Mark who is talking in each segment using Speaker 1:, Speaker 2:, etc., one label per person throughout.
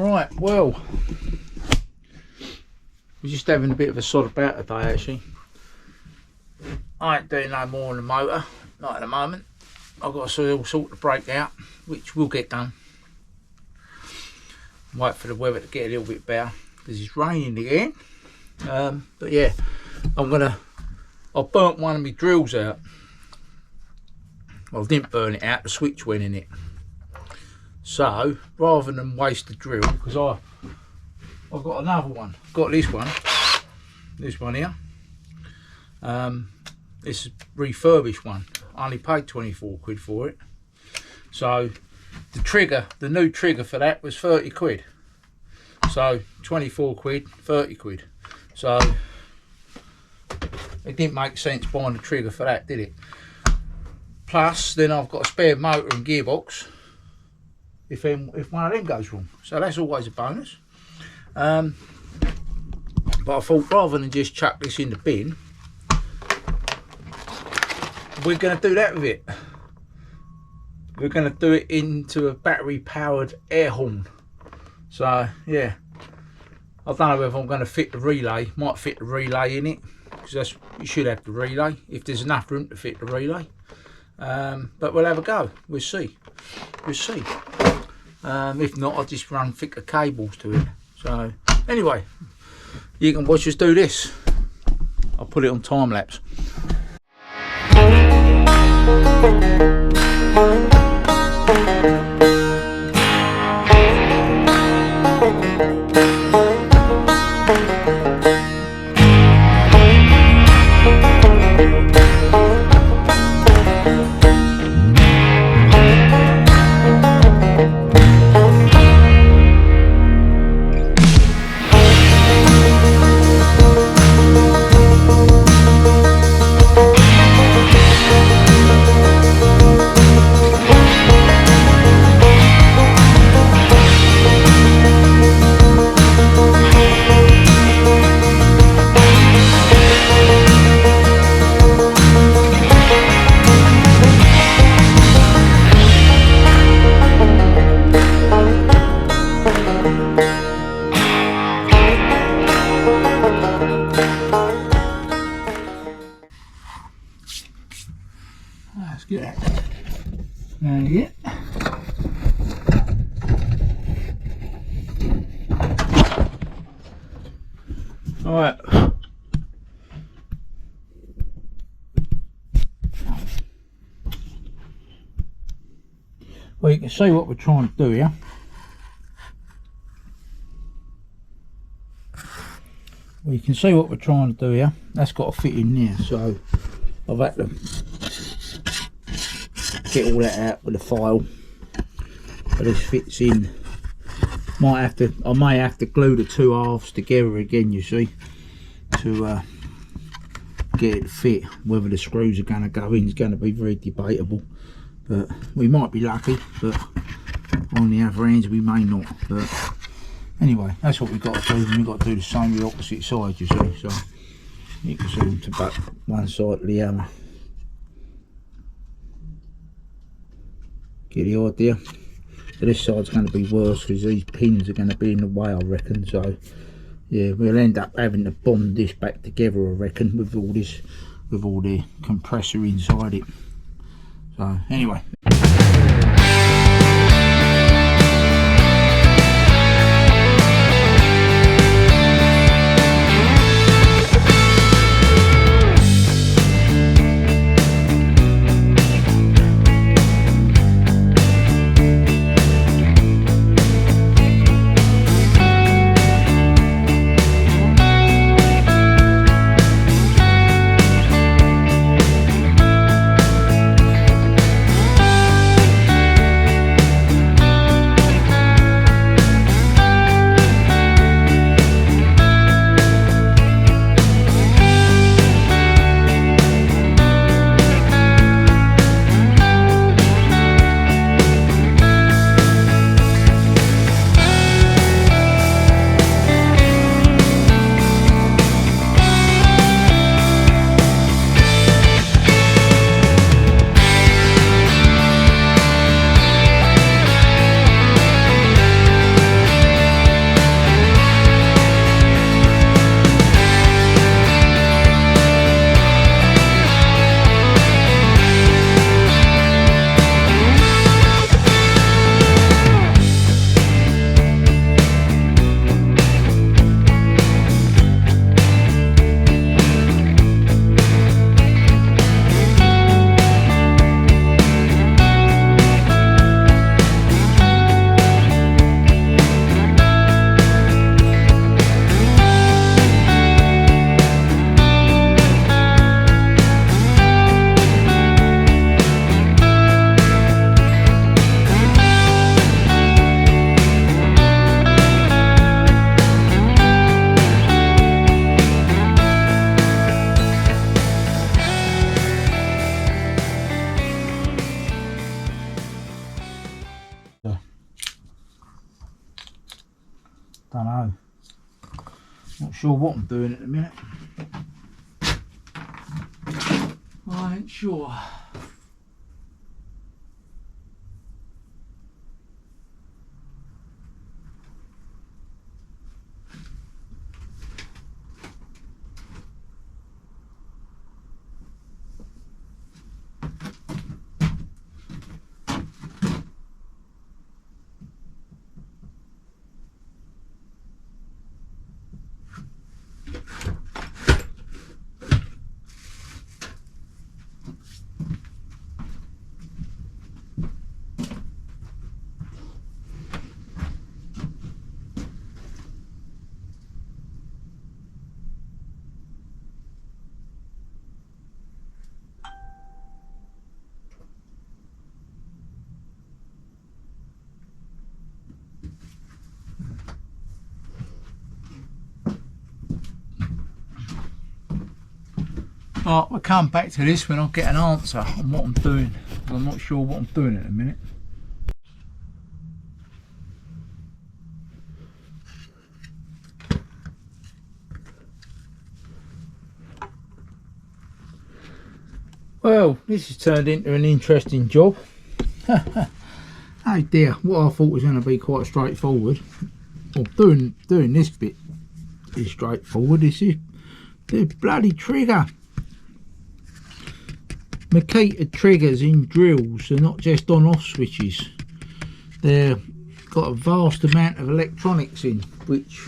Speaker 1: Right, well, we're just having a bit of a sod about today actually. I ain't doing no more on the motor, not at the moment. I've got to see all sort of break out, which will get done. Wait for the weather to get a little bit better because it's raining again. But yeah, I've burnt one of my drills out. Well, I didn't burn it out, the switch went in it. So rather than waste the drill, because I've got another one. I've got this one here. It's a refurbished one. I only paid 24 quid for it. So the new trigger for that was 30 quid. So 24 quid, 30 quid. So it didn't make sense buying the trigger for that, did it? Plus, then I've got a spare motor and gearbox if one of them goes wrong. So that's always a bonus. But I thought rather than just chuck this in the bin, we're going to do that with it. We're going to do it into a battery powered air horn. So yeah, I don't know whether I'm going to fit the relay. Might fit the relay in it, because you should have the relay if there's enough room to fit the relay. But we'll have a go. We'll see. If not, I'll just run thicker cables to it. So anyway, you can watch us do this. I'll put it on time lapse. Let's get that. There you go. Alright. Well, you can see what we're trying to do here. That's got to fit in there, so I've had to get all that out with a file. But this fits in. I may have to glue the two halves together again, you see, to get it to fit. Whether the screws are going to go in is going to be very debatable, but we might be lucky, but on the other hand we may not. But anyway, that's what we've got to do, and we've got to do the same with the opposite side, you see. So you can see them to back one side to the other. Get the idea. So this side's going to be worse because these pins are going to be in the way, I reckon. So yeah, we'll end up having to bond this back together, I reckon, with all the compressor inside it. So anyway. don't know. Not sure what I'm doing at the minute. I ain't sure. Right, we'll come back to this when I get an answer on what I'm doing. I'm not sure what I'm doing at the minute. Well, this has turned into an interesting job. Oh dear, what I thought was going to be quite straightforward. Well, doing this bit is straightforward. This is the bloody trigger. Makita triggers in drills are not just on-off switches. They've got a vast amount of electronics in, which,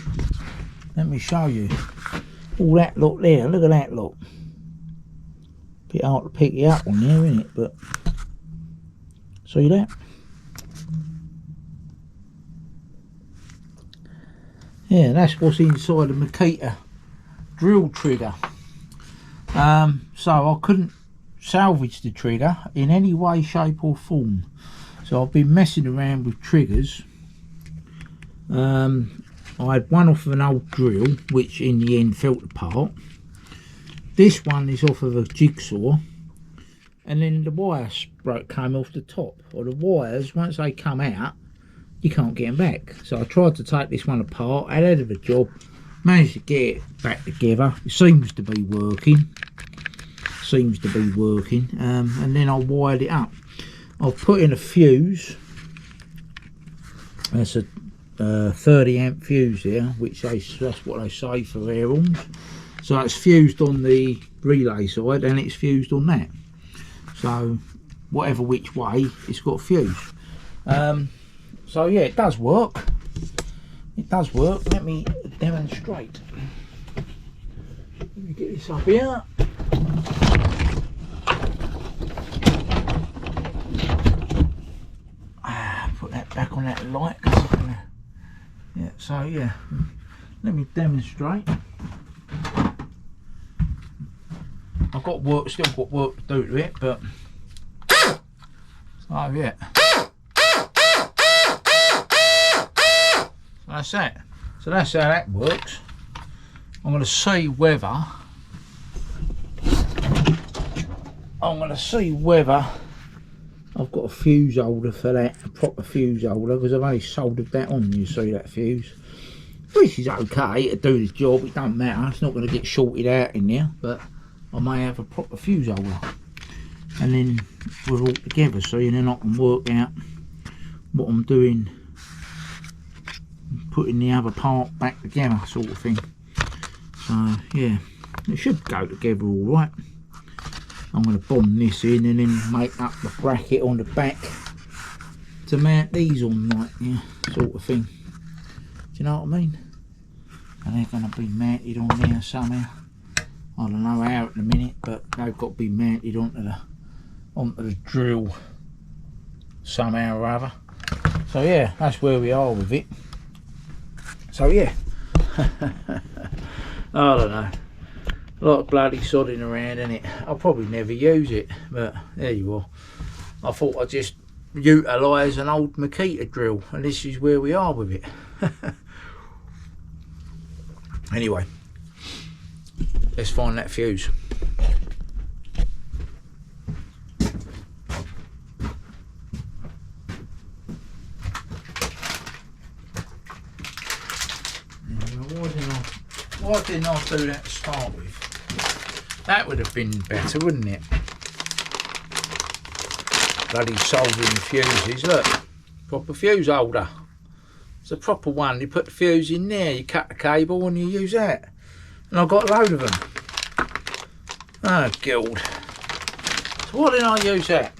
Speaker 1: let me show you. All that lot there, look at that lot. Bit hard to pick it up on there, isn't it? But see that? Yeah, that's what's inside a Makita drill trigger. So I couldn't salvage the trigger in any way, shape or form. So I've been messing around with triggers. I had one off of an old drill, which in the end fell apart. This one is off of a jigsaw, and then the wires came off the top. Or the wires, once they come out, you can't get them back. So I tried to take this one apart, had out of a job, managed to get it back together. It seems to be working. And then I wired it up. I've put in a fuse. That's a 30 amp fuse there, which that's what they say for air arms. So it's fused on the relay side and it's fused on that. So whatever which way, it's got a fuse. So yeah, it does work. Let me demonstrate. Let me get this up here. Put that back on that light. Yeah, so yeah, let me demonstrate. I've got work, still got work to do to it, but so yeah. So that's that. So that's how that works. I'm going to see whether I've got a fuse holder for that, a proper fuse holder, because I've only soldered that on. You see that fuse, which is okay to do the job. It don't matter. It's not going to get shorted out in there, but I may have a proper fuse holder, and then we're all together. So then I can work out what I'm doing, putting the other part back together, sort of thing. So yeah, it should go together all right. I'm going to bomb this in and then make up the bracket on the back to mount these on, like, yeah, sort of thing. Do you know what I mean? And they're going to be mounted on there somehow. I don't know how at the minute, but they've got to be mounted onto the drill somehow or other. So yeah, that's where we are with it. So yeah, I don't know. A lot of bloody sodding around, innit? I'll probably never use it, but there you are. I thought I'd just utilise an old Makita drill, and this is where we are with it. Anyway, let's find that fuse. Why didn't I do that to start with? That would have been better, wouldn't it? Bloody soldering the fuses, look. Proper fuse holder. It's a proper one. You put the fuse in there, you cut the cable and you use that. And I've got a load of them. Oh, guild. So why didn't I use that?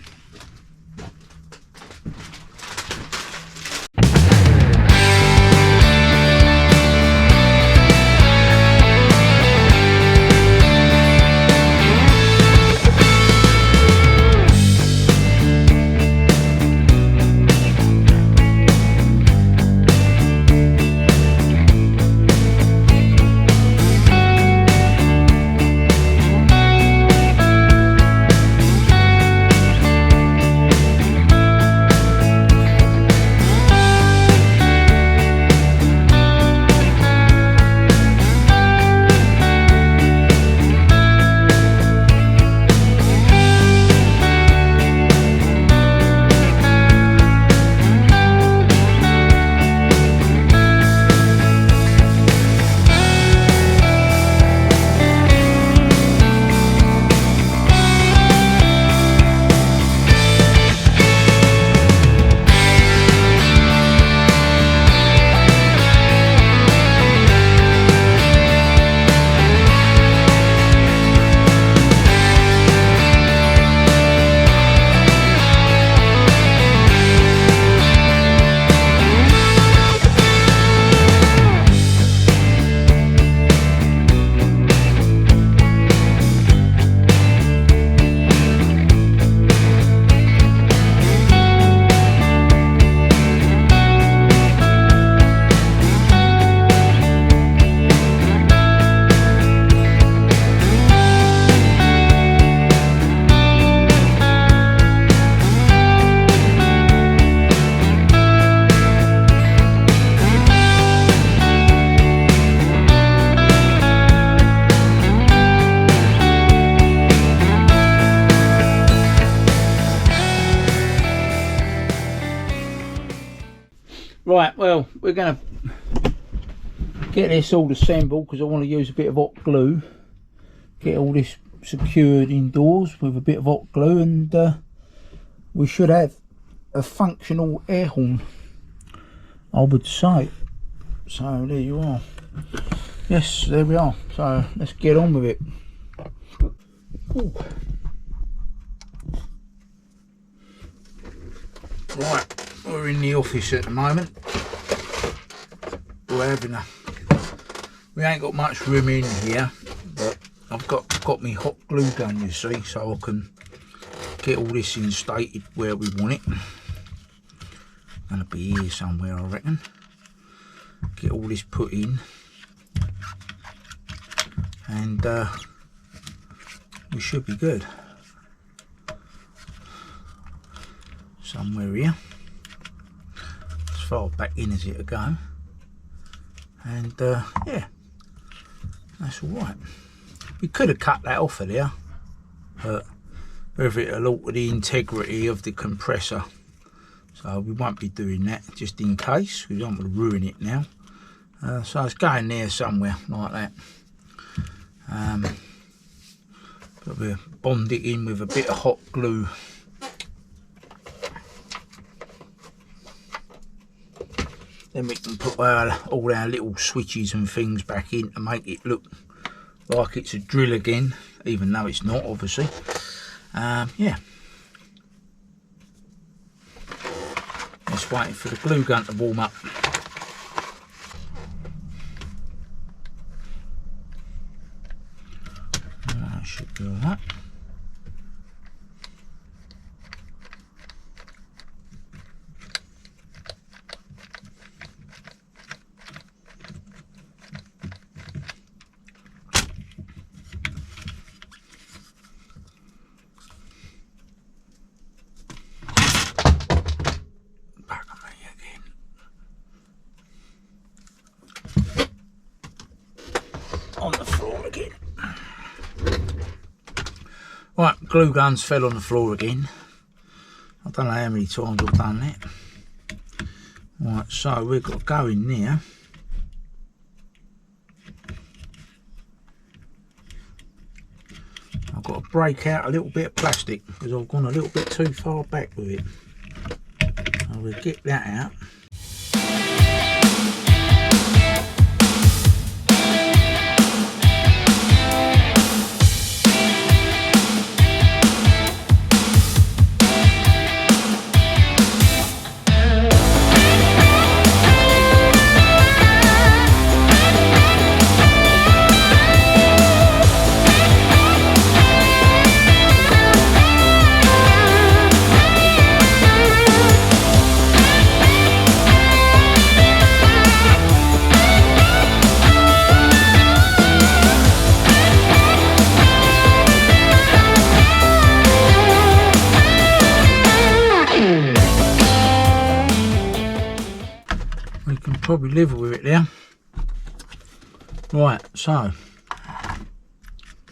Speaker 1: Right, well, we're going to get this all assembled because I want to use a bit of hot glue. Get all this secured indoors with a bit of hot glue, and we should have a functional air horn, I would say. So there you are. Yes, there we are. So let's get on with it. Ooh. Right. We're in the office at the moment. We ain't got much room in here, but I've got my hot glue gun, you see, so I can get all this instated where we want it. Gonna be here somewhere, I reckon. Get all this put in, and we should be good. Somewhere here. Far back in as it'll go, and yeah, that's all right. We could have cut that off of there, but whether it'll alter the integrity of the compressor, so we won't be doing that just in case. We don't want to ruin it now, so it's going there somewhere like that. But we'll bond it in with a bit of hot glue. Then we can put all our little switches and things back in to make it look like it's a drill again, even though it's not, obviously. Yeah. Just waiting for the glue gun to warm up. That should be all right. On the floor again. Right, glue guns fell on the floor again. I don't know how many times I've done that. Right, so we've got to go in there break out a little bit of plastic because I've gone a little bit too far back with it. I will get that out. We can probably live with it there. Right, so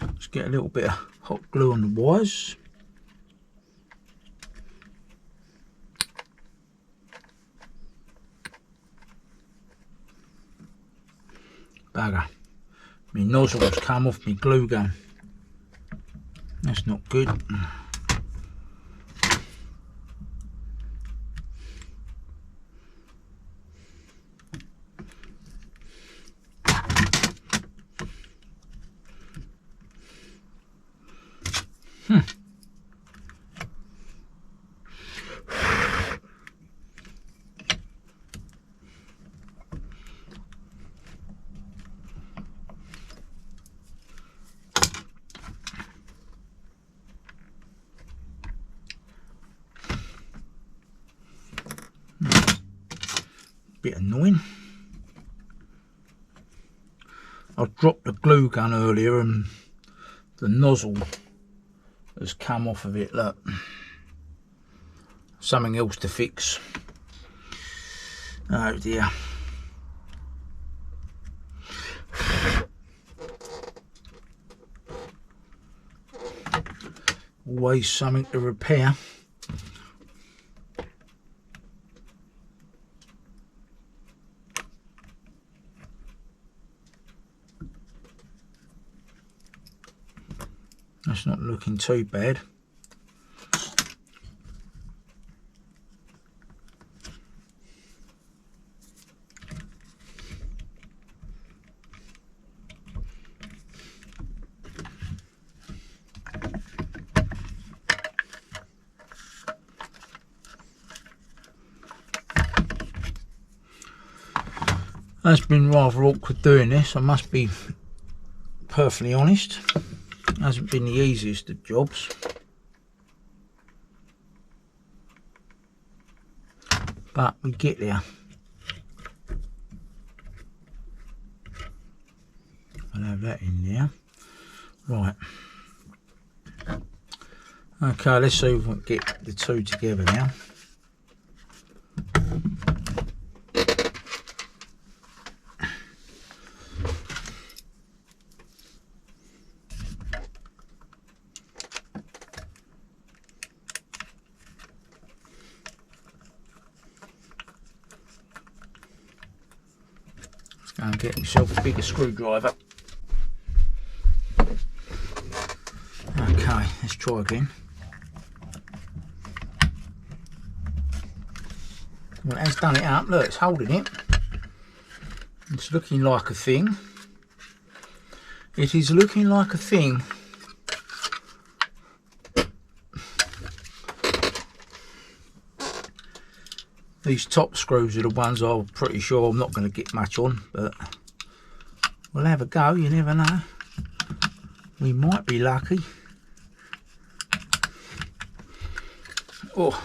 Speaker 1: let's get a little bit of hot glue on the wires. Bugger, my nozzle's come off my glue gun. That's not good. Bit annoying. I dropped the glue gun earlier and the nozzle has come off of it. Look, something else to fix. Oh dear. Always something to repair. That's not looking too bad. That's been rather awkward doing this, I must be perfectly honest. It hasn't been the easiest of jobs. But we get there. I'll have that in there. Right. Okay, let's see if we can get the two together now. Go and get myself a bigger screwdriver. Okay, let's try again. Well, it has done it up. Look, it's holding it. It's looking like a thing. It is looking like a thing. These top screws are the ones I'm pretty sure I'm not going to get much on, but we'll have a go, you never know. We might be lucky. Oh.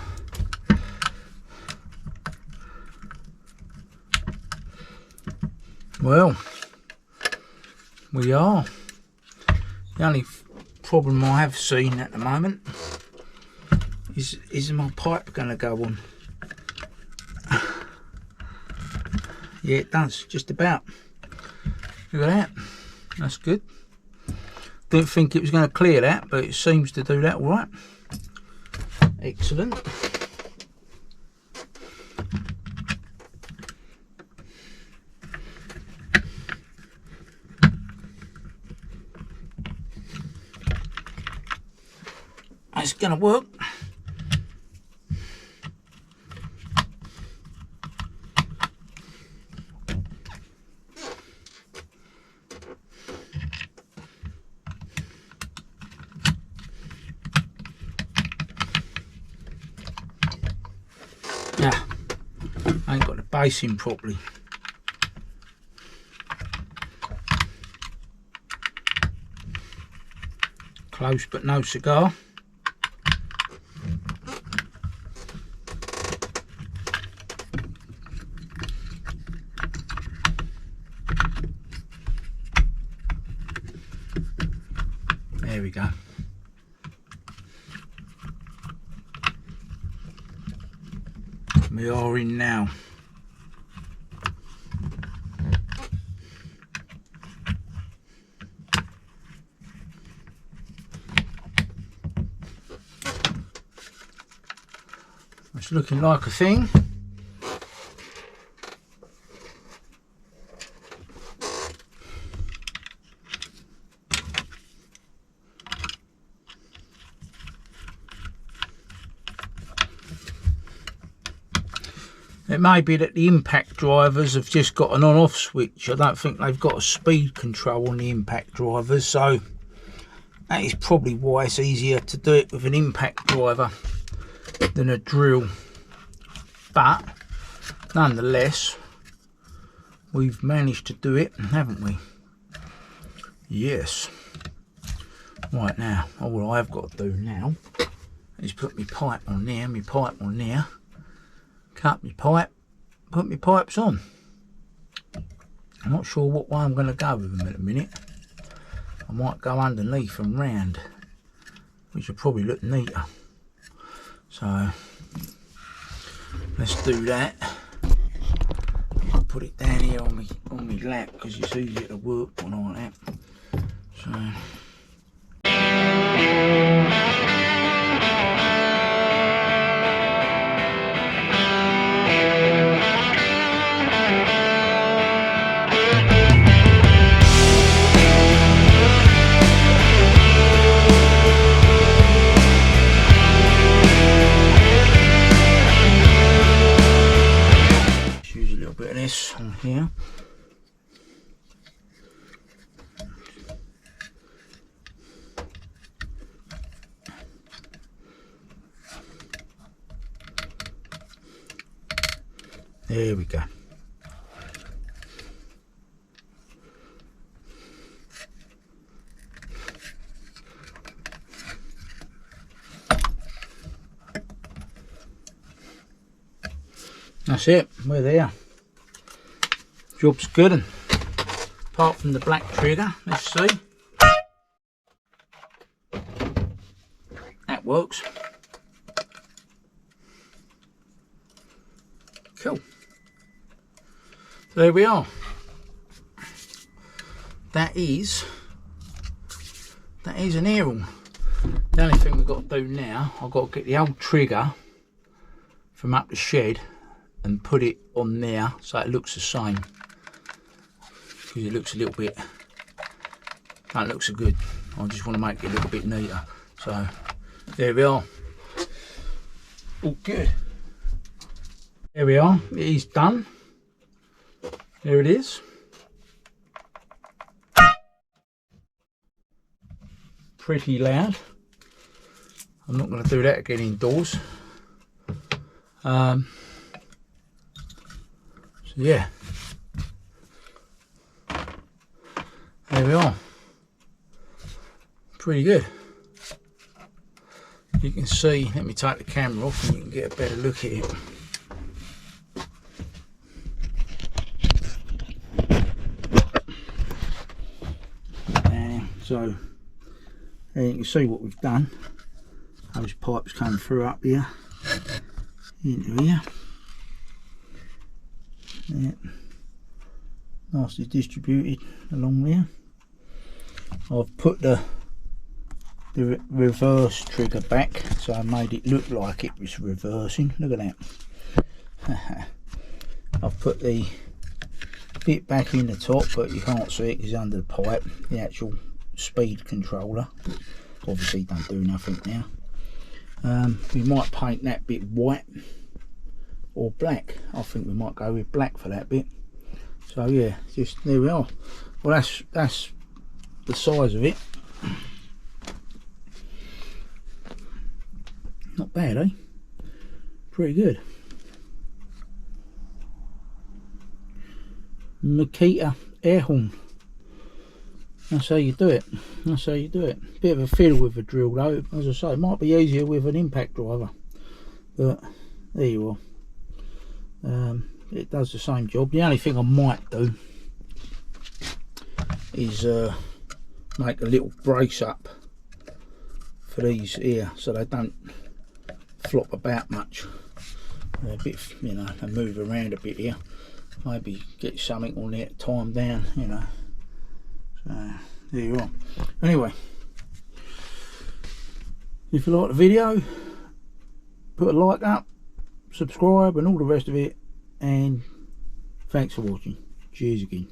Speaker 1: Well, we are. The only problem I have seen at the moment is my pipe going to go on? Yeah, it does, just about. Look at that. That's good. Didn't think it was going to clear that, but it seems to do that all right. Excellent. it's going to work. Yeah, I ain't got the base in properly. Close but no cigar. There we go. We are in now. It's looking like a thing. It may be that the impact drivers have just got an on-off switch. I don't think they've got a speed control on the impact drivers, so that is probably why it's easier to do it with an impact driver than a drill. But nonetheless, we've managed to do it, haven't we? Yes. Right, now, all I've got to do now is put my pipe on there, my pipe on there, cut my pipe, put my pipes on. I'm not sure what way I'm going to go with them in a minute. I might go underneath and round, which will probably look neater. So let's do that. I'll put it down here on my lap because it's easier to work on like that. So on here. There we go. That's it, we're there. Job's good, and apart from the black trigger, let's see. That works. Cool. So there we are. That is an aerial. The only thing we've got to do now, I've got to get the old trigger from up the shed and put it on there so it looks the same. Because it looks a little bit, that looks so good. I just want to make it look a bit neater. So there we are. All good. There we are. It is done. There it is. Pretty loud. I'm not going to do that again indoors. So yeah. There we are. Pretty good. You can see, let me take the camera off and you can get a better look at it. So there you can see what we've done. Those pipes come through up here into here. Yeah. Nicely distributed along there. I've put the reverse trigger back, so I made it look like it was reversing. Look at that. I've put the bit back in the top, but you can't see it because it's under the pipe, the actual speed controller. Obviously don't do nothing now. We might paint that bit white or black. I think we might go with black for that bit. So yeah, just there we are. Well, that's the size of it. Not bad, eh? Pretty good. Makita air horn. That's how you do it. That's how you do it. Bit of a fiddle with a drill though. As I say, it might be easier with an impact driver, but there you are. It does the same job. The only thing I might do is make a little brace up for these here, so they don't flop about much. A bit, you know, they move around a bit here. Maybe get something on there to tie them down, you know. So there you are. Anyway, if you like the video, put a like up, subscribe and all the rest of it, and thanks for watching. Cheers again.